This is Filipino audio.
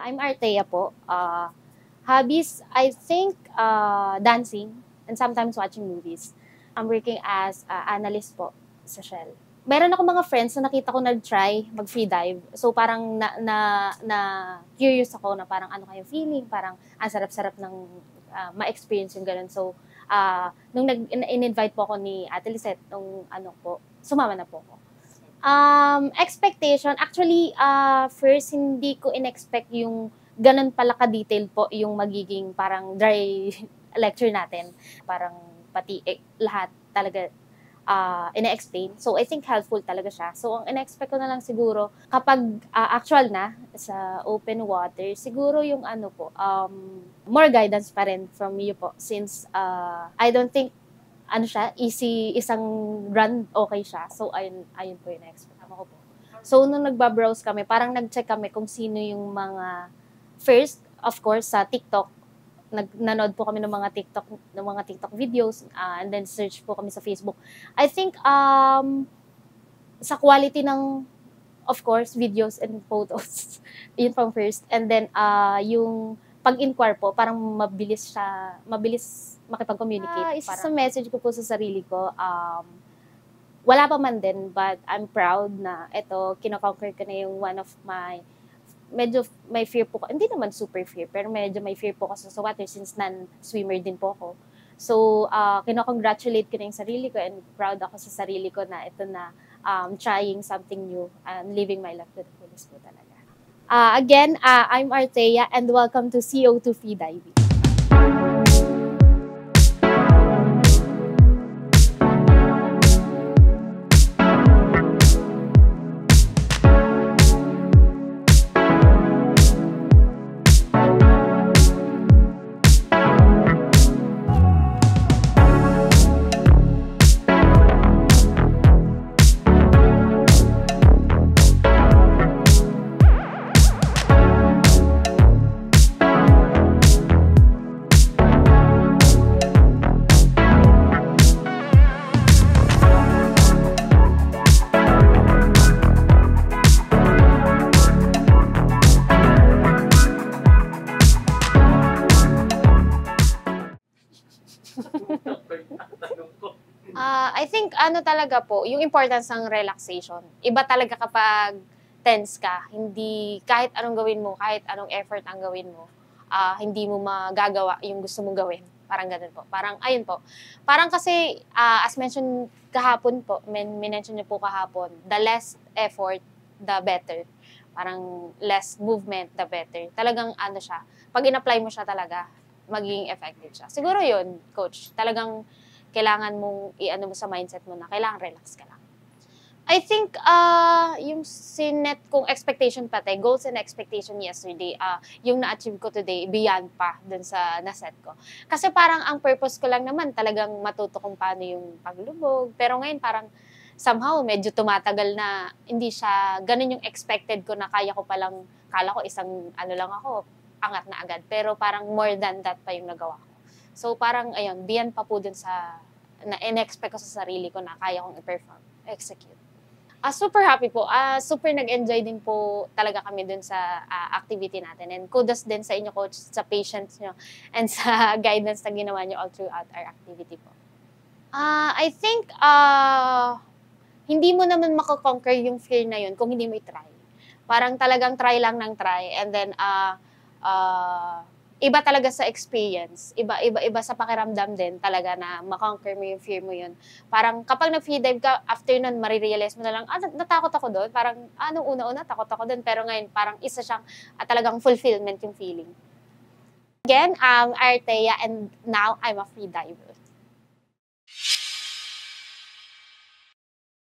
I'm Artea po. Hobbies, I think dancing and sometimes watching movies. I'm working as analyst po sa Shell. Meron ako mga friends na nakita ko nag-try mag-free dive. So parang na curious ako na parang ano kaya feeling, parang ang sarap-sarap ng ma-experience yung ganun. So nung in-invite po ako ni Ate Lisette, nung ano po, sumama na po ako. Expectation, actually, first, hindi ko in-expect yung ganun pala ka-detailed po yung magiging parang dry lecture natin. Parang pati lahat talaga ina-explain. So, I think helpful talaga siya. So, ang in-expect ko na lang siguro, kapag actual na sa open water, siguro yung ano po, more guidance pa rin from you po. Since I don't think ano siya, isang run, okay siya. So, ayun po yung na-expect ko po. So, nung nagbabrowse kami, parang nag-check kami kung sino yung mga first, of course, sa TikTok. Nanood po kami ng mga TikTok videos, and then search po kami sa Facebook. I think, sa quality ng, of course, videos and photos, yun pang first. And then, yung pag-inquire po, parang mabilis makipag-communicate. Sa message ko po sa sarili ko, wala pa man din, but I'm proud na ito, kinoconquer ko na yung one of my, medyo may fear po, hindi naman super fear, pero medyo may fear po kasi sa water since non-swimmer din po ako. So, kinocongratulate ko na yung sarili ko and proud ako sa sarili ko na ito na trying something new and living my life to the fullest po talaga. Again, I'm Artea and welcome to CO2 Free Diving. I think ano talaga po, yung importance ng relaxation. Iba talaga kapag tense ka, hindi kahit anong gawin mo, kahit anong effort ang gawin mo, hindi mo magagawa yung gusto mong gawin. Parang ganun po. Parang ayun po. Parang kasi as mentioned kahapon po, mention niyo po kahapon, the less effort, the better. Parang less movement, the better. Talagang ano siya, pag in-apply mo siya talaga, magiging effective siya. Siguro yun, coach. Talagang kailangan mong i-ano mo sa mindset mo na kailangan relax ka lang. I think yung sinet kong expectation pati, goals and expectation yesterday, yung na-achieve ko today, beyond pa dun sa na-set ko. Kasi parang ang purpose ko lang naman talagang matuto kung paano yung paglubog. Pero ngayon parang somehow medyo tumatagal na hindi siya ganun yung expected ko na kaya ko palang, kala ko isang ano lang ako, angat na agad. Pero parang more than that pa yung nagawa ko. So parang ayun, beyond pa po dun sa na in-expect ko sa sarili ko na kaya kong i-perform, execute. Super happy po. Super nag-enjoy din po talaga kami dun sa activity natin. And kudos din sa inyo, coach, sa patience nyo and sa guidance na ginawa nyo all throughout our activity po. I think hindi mo naman makakonquer yung fear na yun kung hindi mo i-try. Parang talagang try lang ng try. And then, iba talaga sa experience. Iba sa pakiramdam din talaga na makonquer mo yung fear mo yun. Parang kapag nag-free dive ka, after nun, marirealize mo na lang, natakot ako doon. Parang, nung una-una, takot ako doon. Pero ngayon, parang isa siyang talagang fulfillment yung feeling. Again, I'm Artea and now I'm a free diver.